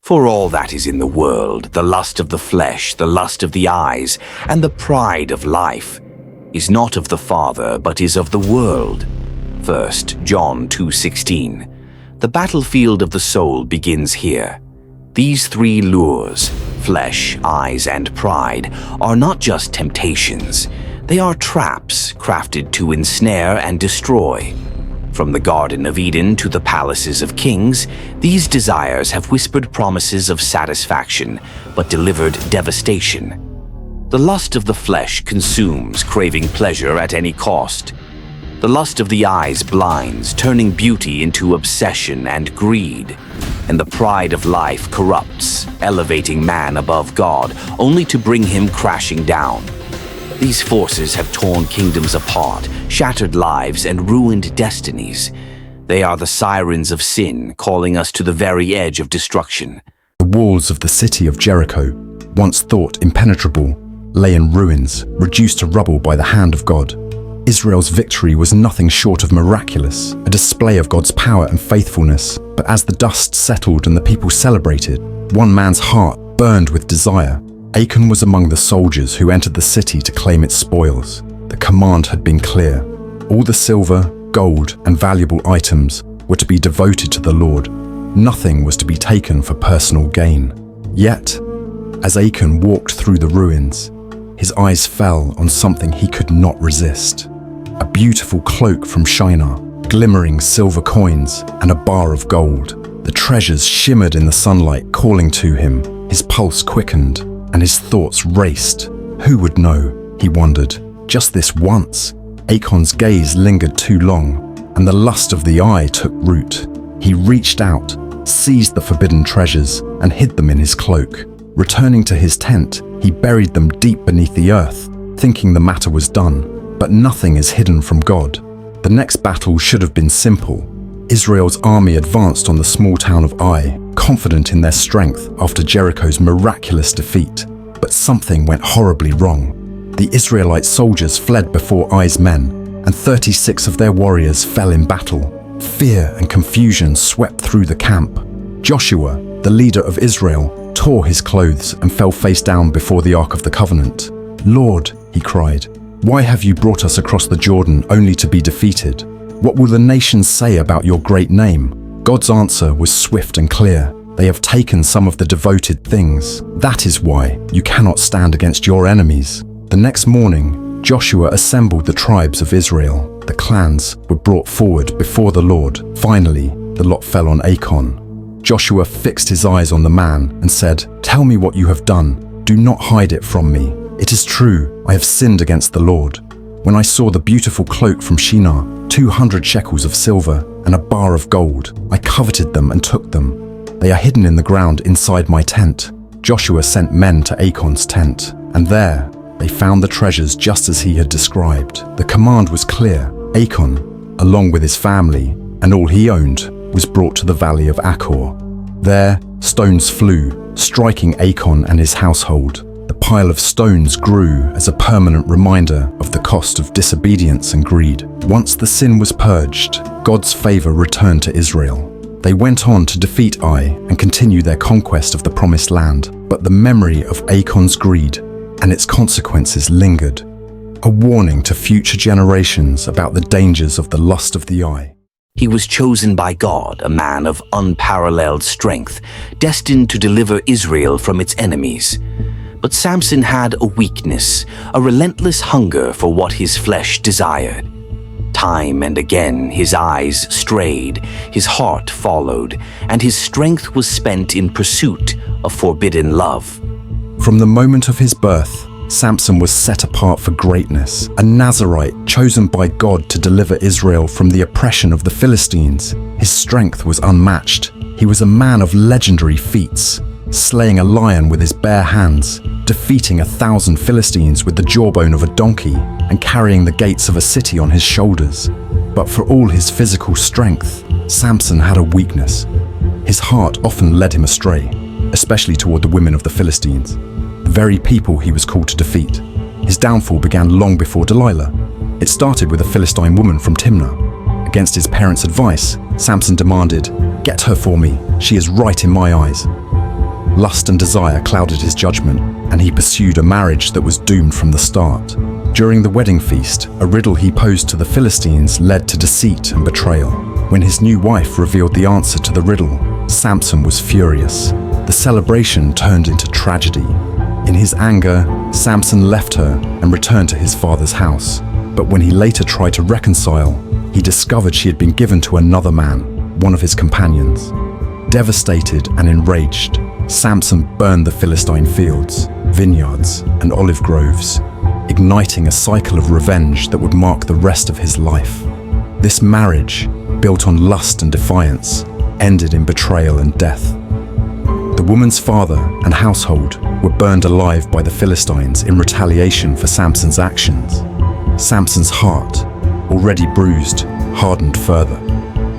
For all that is in the world, the lust of the flesh, the lust of the eyes, and the pride of life, is not of the Father, but is of the world. 1 John 2:16. The battlefield of the soul begins here. These three lures, flesh, eyes, and pride, are not just temptations. They are traps crafted to ensnare and destroy. From the Garden of Eden to the palaces of kings, these desires have whispered promises of satisfaction, but delivered devastation. The lust of the flesh consumes, craving pleasure at any cost. The lust of the eyes blinds, turning beauty into obsession and greed. And the pride of life corrupts, elevating man above God, only to bring him crashing down. These forces have torn kingdoms apart, shattered lives, and ruined destinies. They are the sirens of sin, calling us to the very edge of destruction. The walls of the city of Jericho, once thought impenetrable, lay in ruins, reduced to rubble by the hand of God. Israel's victory was nothing short of miraculous, a display of God's power and faithfulness. But as the dust settled and the people celebrated, one man's heart burned with desire. Achan was among the soldiers who entered the city to claim its spoils. The command had been clear. All the silver, gold, and valuable items were to be devoted to the Lord. Nothing was to be taken for personal gain. Yet, as Achan walked through the ruins, his eyes fell on something he could not resist. A beautiful cloak from Shinar, glimmering silver coins, and a bar of gold. The treasures shimmered in the sunlight, calling to him. His pulse quickened, and his thoughts raced. Who would know, he wondered, just this once? Achan's gaze lingered too long, and the lust of the eye took root. He reached out, seized the forbidden treasures, and hid them in his cloak. Returning to his tent, he buried them deep beneath the earth, thinking the matter was done. But nothing is hidden from God. The next battle should have been simple. Israel's army advanced on the small town of Ai, confident in their strength after Jericho's miraculous defeat. But something went horribly wrong. The Israelite soldiers fled before Ai's men, and 36 of their warriors fell in battle. Fear and confusion swept through the camp. Joshua, the leader of Israel, tore his clothes and fell face down before the Ark of the Covenant. "Lord," he cried, "why have you brought us across the Jordan only to be defeated? What will the nations say about your great name?" God's answer was swift and clear. "They have taken some of the devoted things. That is why you cannot stand against your enemies." The next morning, Joshua assembled the tribes of Israel. The clans were brought forward before the Lord. Finally, the lot fell on Achan. Joshua fixed his eyes on the man and said, "Tell me what you have done. Do not hide it from me. It is true, I have sinned against the Lord. When I saw the beautiful cloak from Shinar, 200 shekels of silver, and a bar of gold, I coveted them and took them. They are hidden in the ground inside my tent." Joshua sent men to Achan's tent, and there they found the treasures just as he had described. The command was clear. Achan, along with his family and all he owned, was brought to the valley of Achor. There, stones flew, striking Achan and his household. The pile of stones grew as a permanent reminder of the cost of disobedience and greed. Once the sin was purged, God's favor returned to Israel. They went on to defeat Ai and continue their conquest of the promised land. But the memory of Achan's greed and its consequences lingered, a warning to future generations about the dangers of the lust of the eye. He was chosen by God, a man of unparalleled strength, destined to deliver Israel from its enemies. But Samson had a weakness, a relentless hunger for what his flesh desired. Time and again his eyes strayed, his heart followed, and his strength was spent in pursuit of forbidden love. From the moment of his birth, Samson was set apart for greatness, a Nazarite chosen by God to deliver Israel from the oppression of the Philistines. His strength was unmatched. He was a man of legendary feats, slaying a lion with his bare hands, defeating 1,000 Philistines with the jawbone of a donkey, and carrying the gates of a city on his shoulders. But for all his physical strength, Samson had a weakness. His heart often led him astray, especially toward the women of the Philistines, the very people he was called to defeat. His downfall began long before Delilah. It started with a Philistine woman from Timnah. Against his parents' advice, Samson demanded, "Get her for me, she is right in my eyes." Lust and desire clouded his judgment, and he pursued a marriage that was doomed from the start. During the wedding feast, a riddle he posed to the Philistines led to deceit and betrayal. When his new wife revealed the answer to the riddle, Samson was furious. The celebration turned into tragedy. In his anger, Samson left her and returned to his father's house. But when he later tried to reconcile, he discovered she had been given to another man, one of his companions. Devastated and enraged, Samson burned the Philistine fields, vineyards, and olive groves, igniting a cycle of revenge that would mark the rest of his life. This marriage, built on lust and defiance, ended in betrayal and death. The woman's father and household were burned alive by the Philistines in retaliation for Samson's actions. Samson's heart, already bruised, hardened further.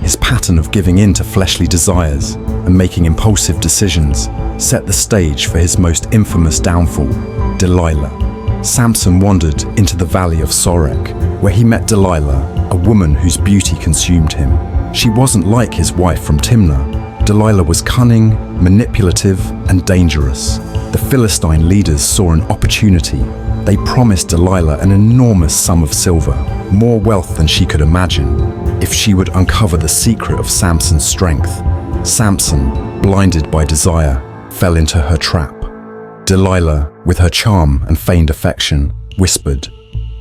His pattern of giving in to fleshly desires and making impulsive decisions set the stage for his most infamous downfall, Delilah. Samson wandered into the valley of Sorek, where he met Delilah, a woman whose beauty consumed him. She wasn't like his wife from Timnah. Delilah was cunning, manipulative, and dangerous. The Philistine leaders saw an opportunity. They promised Delilah an enormous sum of silver, more wealth than she could imagine, if she would uncover the secret of Samson's strength. Samson, blinded by desire, fell into her trap. Delilah, with her charm and feigned affection, whispered,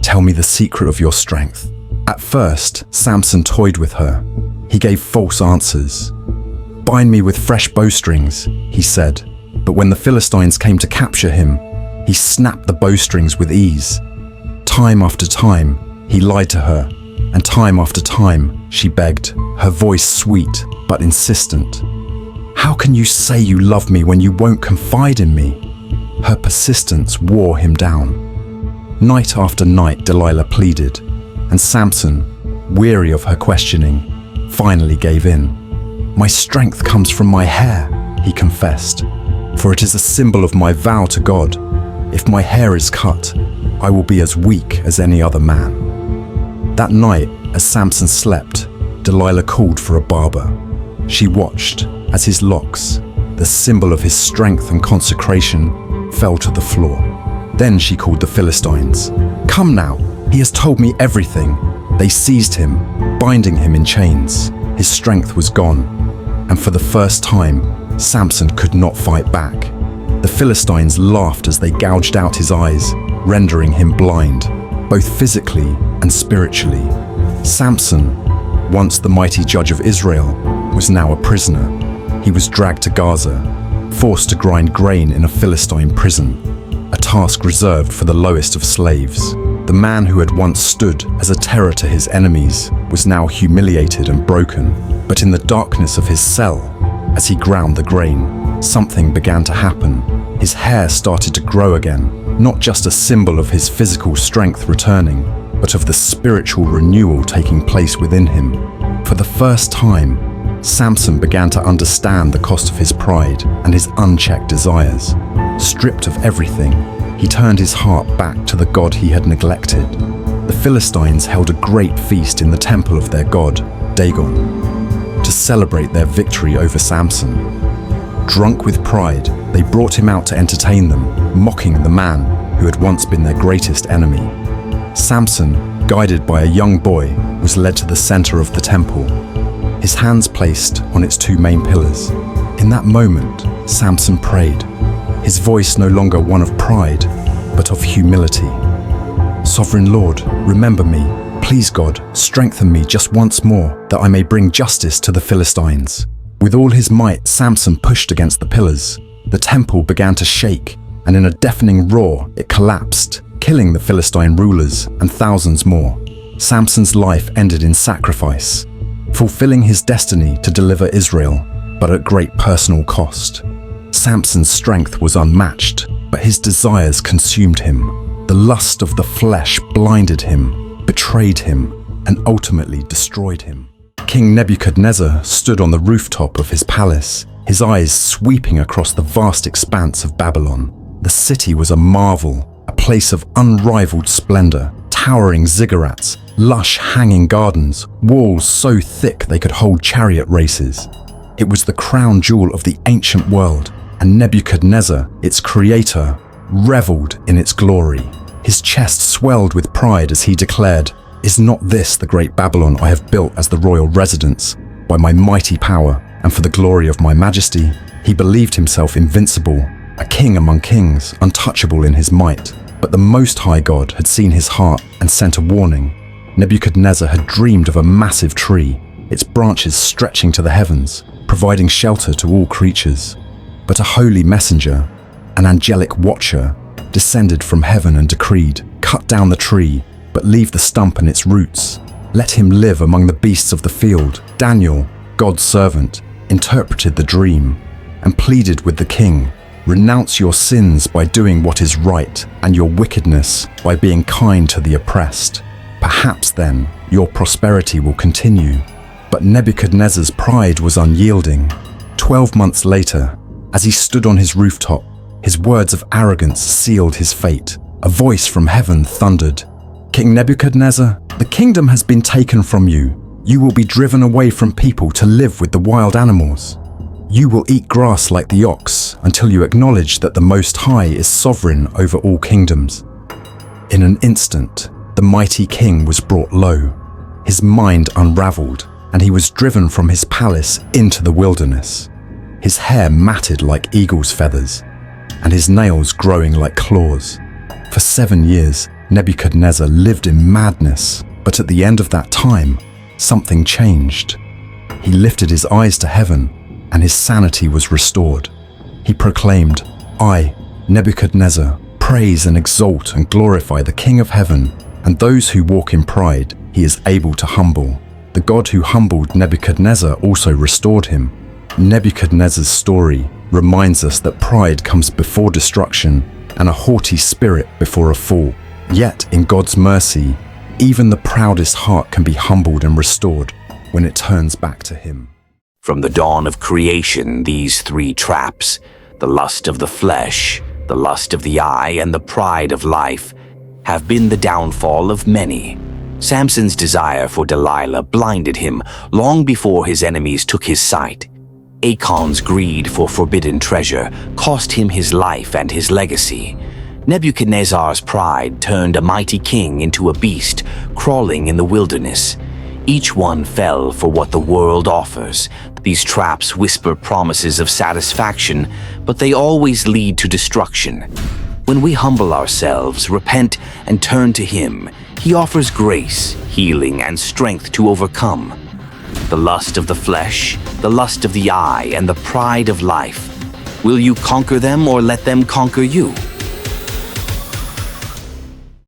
"Tell me the secret of your strength." At first, Samson toyed with her. He gave false answers. "Bind me with fresh bowstrings," he said. But when the Philistines came to capture him, he snapped the bowstrings with ease. Time after time, he lied to her, and time after time, she begged, her voice sweet but insistent. "How can you say you love me when you won't confide in me?" Her persistence wore him down. Night after night, Delilah pleaded, and Samson, weary of her questioning, finally gave in. "My strength comes from my hair," he confessed, "for it is a symbol of my vow to God. If my hair is cut, I will be as weak as any other man." That night, as Samson slept, Delilah called for a barber. She watched as his locks, the symbol of his strength and consecration, fell to the floor. Then she called the Philistines. "Come now, he has told me everything." They seized him, binding him in chains. His strength was gone, and for the first time, Samson could not fight back. The Philistines laughed as they gouged out his eyes, rendering him blind, both physically and spiritually. Samson, once the mighty judge of Israel, was now a prisoner. He was dragged to Gaza, forced to grind grain in a Philistine prison, a task reserved for the lowest of slaves. The man who had once stood as a terror to his enemies was now humiliated and broken. But in the darkness of his cell, as he ground the grain, something began to happen. His hair started to grow again, not just a symbol of his physical strength returning, but of the spiritual renewal taking place within him. For the first time, Samson began to understand the cost of his pride and his unchecked desires. Stripped of everything, he turned his heart back to the God he had neglected. The Philistines held a great feast in the temple of their god, Dagon, to celebrate their victory over Samson. Drunk with pride, they brought him out to entertain them, mocking the man who had once been their greatest enemy. Samson, guided by a young boy, was led to the center of the temple, his hands placed on its two main pillars. In that moment, Samson prayed, his voice no longer one of pride, but of humility. "Sovereign Lord, remember me. Please God, strengthen me just once more, that I may bring justice to the Philistines." With all his might, Samson pushed against the pillars. The temple began to shake, and in a deafening roar, it collapsed, killing the Philistine rulers and thousands more. Samson's life ended in sacrifice, fulfilling his destiny to deliver Israel, but at great personal cost. Samson's strength was unmatched, but his desires consumed him. The lust of the flesh blinded him, betrayed him, and ultimately destroyed him. King Nebuchadnezzar stood on the rooftop of his palace, his eyes sweeping across the vast expanse of Babylon. The city was a marvel, a place of unrivaled splendor, towering ziggurats, lush hanging gardens, walls so thick they could hold chariot races. It was the crown jewel of the ancient world, and Nebuchadnezzar, its creator, reveled in its glory. His chest swelled with pride as he declared, "Is not this the great Babylon I have built as the royal residence, by my mighty power and for the glory of my majesty?" He believed himself invincible, a king among kings, untouchable in his might. But the Most High God had seen his heart and sent a warning. Nebuchadnezzar had dreamed of a massive tree, its branches stretching to the heavens, providing shelter to all creatures. But a holy messenger, an angelic watcher, descended from heaven and decreed, "Cut down the tree, but leave the stump and its roots. Let him live among the beasts of the field." Daniel, God's servant, interpreted the dream and pleaded with the king, "Renounce your sins by doing what is right, and your wickedness by being kind to the oppressed. Perhaps then your prosperity will continue." But Nebuchadnezzar's pride was unyielding. 12 months later, as he stood on his rooftop, his words of arrogance sealed his fate. A voice from heaven thundered, "King Nebuchadnezzar, the kingdom has been taken from you. You will be driven away from people to live with the wild animals. You will eat grass like the ox until you acknowledge that the Most High is sovereign over all kingdoms." In an instant, the mighty king was brought low. His mind unraveled, and he was driven from his palace into the wilderness. His hair matted like eagle's feathers, and his nails growing like claws. For 7 years, Nebuchadnezzar lived in madness, but at the end of that time, something changed. He lifted his eyes to heaven, and his sanity was restored. He proclaimed, "I, Nebuchadnezzar, praise and exalt and glorify the King of heaven, and those who walk in pride he is able to humble. The God who humbled Nebuchadnezzar also restored him." Nebuchadnezzar's story reminds us that pride comes before destruction and a haughty spirit before a fall. Yet, in God's mercy, even the proudest heart can be humbled and restored when it turns back to Him. From the dawn of creation, these three traps, the lust of the flesh, the lust of the eye, and the pride of life, have been the downfall of many. Samson's desire for Delilah blinded him long before his enemies took his sight. Achan's greed for forbidden treasure cost him his life and his legacy. Nebuchadnezzar's pride turned a mighty king into a beast crawling in the wilderness. Each one fell for what the world offers. These traps whisper promises of satisfaction, but they always lead to destruction. When we humble ourselves, repent, and turn to Him, He offers grace, healing, and strength to overcome. The lust of the flesh, the lust of the eye, and the pride of life. Will you conquer them or let them conquer you?